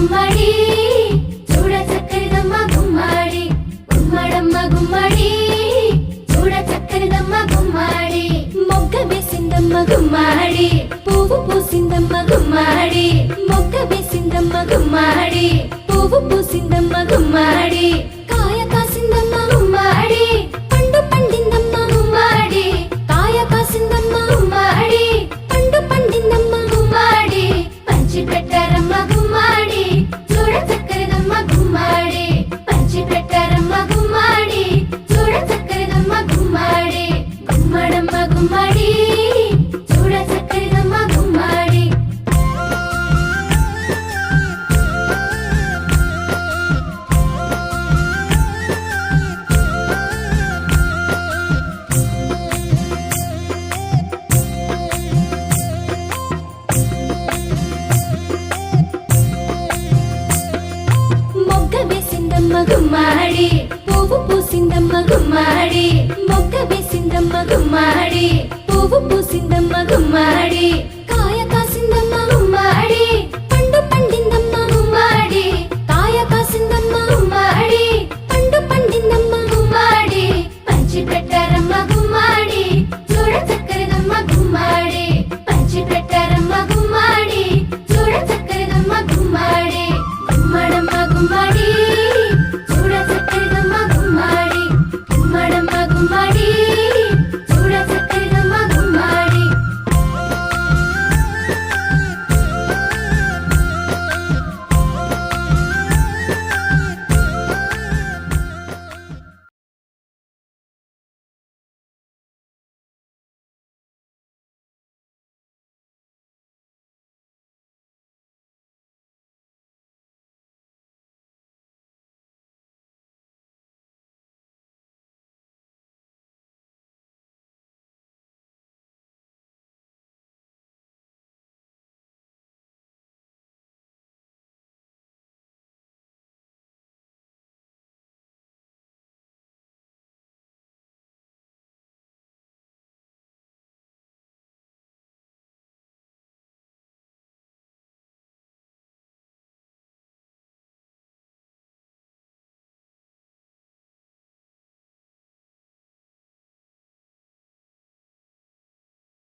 గుమ్మడి చూడ చక్కరిదమ్మ గుమ్మడి గుమ్మడమ్మ గుమ్మడి చూడ చక్కరిదమ్మ గుమ్మడి మొగ్గ వేసిందమ్మ గుమ్మడి పువ్వు పూసిందమ్మ గుమ్మడి మొగ్గ వేసిందమ్మ గుమ్మడి పువ్వు పూసిందమ్మ గుమ్మడి కాయ కాసిందమ్మ గుమ్మడి పండు పండిందమ్మ గుమ్మడి కాయ కాసిందమ్మ గుమ్మడి పండు పండిందమ్మ గుమ్మడి పంచి పెట్టారమ్మ గుమ్మడి చూడ చక్కరిదమ్మ గుమ్మడి పంచి పెట్టారమ్మ గుమ్మడి చూడ చక్కరిదమ్మ గుమ్మడి గుమ్మడమ్మ గుమ్మడి చూడ చక్కరిదమ్మ గుమ్మడి మొగ్గ వేసిందమ్మ గుమ్మడి పువ్వు పూసిందమ్మ గుమ్మడి మొగ్గ వేసిందమ్మ గుమ్మడి